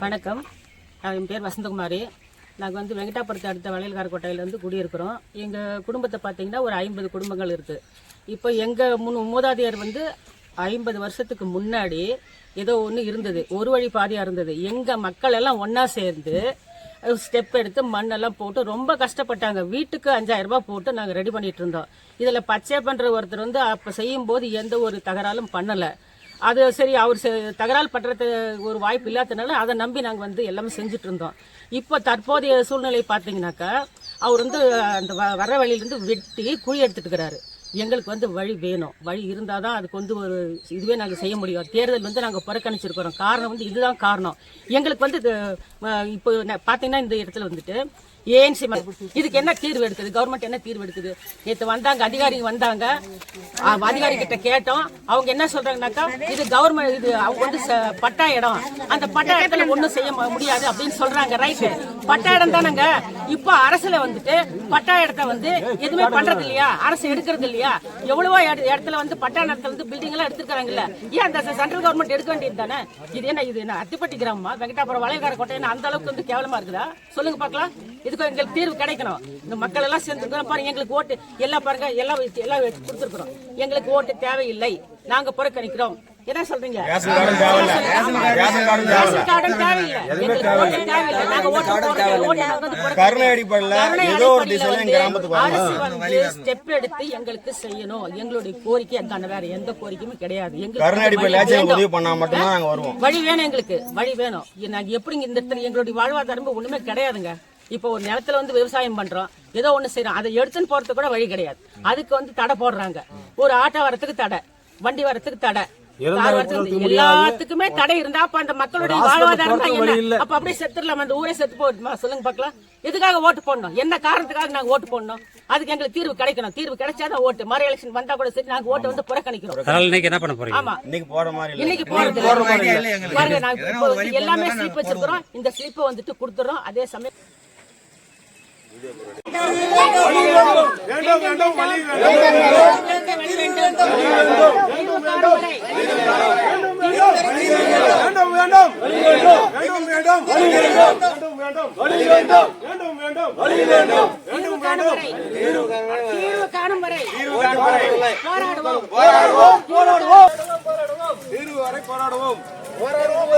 வணக்கம். என் பேர் வசந்தகுமாரி. நாங்கள் வெங்கடாபுரத்தை அடுத்த வளையல்காரக்கோட்டையிலேருந்து குடியிருக்கிறோம். எங்கள் குடும்பத்தை பார்த்தீங்கன்னா ஒரு 50 குடும்பங்கள் இருக்குது. இப்போ எங்கள் மூதாதையர் 50 வருஷத்துக்கு முன்னாடி ஏதோ ஒன்று இருந்தது, ஒரு வழி பாதையாக இருந்தது. எங்கள் மக்கள் எல்லாம் ஒன்றா சேர்ந்து ஸ்டெப் எடுத்து மண்ணெல்லாம் போட்டு ரொம்ப கஷ்டப்பட்டாங்க. வீட்டுக்கு 5000 ரூபாய் போட்டு நாங்கள் ரெடி பண்ணிட்டு இருந்தோம். இதில் பச்சை பண்ணுற ஒருத்தர் அப்போ செய்யும்போது எந்த ஒரு தகராறும் பண்ணலை. அது சரி, அவர் தகராறு பண்ணுறது ஒரு வாய்ப்பு இல்லாததுனால அதை நம்பி நாங்கள் எல்லாமே செஞ்சுட்டு இருந்தோம். இப்போ தற்போதைய சூழ்நிலை பார்த்தீங்கன்னாக்கா அவர் அந்த வர வழியிலேருந்து வெட்டி குழி எடுத்துட்டு இருக்கிறாரு. எங்களுக்கு வழி வேணும். வழி இருந்தால் தான் அதுக்கு ஒரு இதுவே நாங்கள் செய்ய முடியும். தேர்தல் நாங்கள் புறக்கணிச்சிருக்கிறோம். காரணம் இதுதான் காரணம். எங்களுக்கு இப்போ பார்த்தீங்கன்னா இந்த இடத்துல ஏஎன்சி இதுக்கு என்ன தீர்வு எடுக்குது? கவர்மெண்ட் என்ன தீர்வு எடுக்குது? நேற்று வந்தாங்க அதிகாரிங்க வந்தாங்க, அதிகாரி கிட்ட கேட்டோம். அவங்க என்ன சொல்றாங்கன்னாக்கா இது கவர்மெண்ட், இது அவங்க பட்டா இடம், அந்த பட்டா இடத்துல ஒன்றும் செய்ய முடியாது அப்படின்னு சொல்றாங்க. ரைட்டு, பட்டா இடம் தானங்க. இப்போ அரசுல பட்டா இடத்த எதுவுமே பண்றது இல்லையா? அரசு எடுக்கிறது இல்லையா? எவ்வளவோ இடத்துல பட்டா இடத்துல பில்டிங் எல்லாம் எடுத்துருக்காங்கல்ல, ஏன் அந்த சென்ட்ரல் கவர்மெண்ட் எடுக்க வேண்டியது தானே? இது என்ன அத்திப்பட்டி கிராமமா? வெங்கடாபுரம் வளையல்காரக்கோட்டை அந்த அளவுக்கு கேவலமா இருக்குதா? சொல்லுங்க பாக்கலாம். இதுக்கு எங்களுக்கு தீர்வு கிடைக்கணும். இந்த மக்கள் எல்லாம் சேர்ந்து பாருங்க, எங்களுக்கு ஓட்டு எல்லாம் பாருங்க, எல்லாம் கொடுத்துருக்கிறோம். எங்களுக்கு ஓட்டு தேவையில்லை, நாங்க புறக்கணிக்கிறோம். என்ன சொல்றீங்க? ஸ்டெப் எடுத்து எங்களுக்கு செய்யணும். எங்களுடைய கோரிக்கை அதான, வேற எந்த கோரிக்கையும் கிடையாது. வழி வேணும், எங்களுக்கு வழி வேணும். நாங்க எப்படி இந்த இடத்துல எங்களுடைய வாழ்வாதாரம் ஒண்ணுமே கிடையாதுங்க. இப்போ ஒரு நிலத்துல விவசாயம் பண்றோம், ஏதோ ஒண்ணு செய்யறோம், அதை எடுத்துன்னு போறதுக்கு கூட வழி கிடையாது. அதுக்கு தடை போடுறாங்க. ஒரு ஆட்டோ வரத்துக்கு தடை, வண்டி வரத்துக்கு தடை, எல்லாத்துக்குமே தடை இருந்தா அப்ப அந்த மக்களுடைய வாழ்வாதாரம் என்ன? அப்ப அப்படியே செத்துடலாம், அந்த ஊரே செத்து போடுமா? சொல்லுங்க பாக்கலாம். எதுக்காக ஓட்டு போடணும்? என்ன காரணத்துக்காக நாங்க ஓட்டு போடணும்? அதுக்கு எங்களுக்கு தீர்வு கிடைக்கணும். தீர்வு கிடைச்சாதான் ஓட்டு. மறு எலெக்ஷன் வந்தா கூட சரி, நாங்க ஓட்டு புறக்கணிக்கிறோம். என்ன பண்ண போறீங்க? ஆமா, இன்னைக்கு போறது பாருங்க, நாங்க எல்லாமே ஸ்லிப் வச்சிருக்கிறோம். இந்த ஸ்லிப் கொடுத்துறோம். அதே சமயம் காணும் வரை போராடுவோம், தீர்வு வரை போராடுவோம், போராடுவோம்.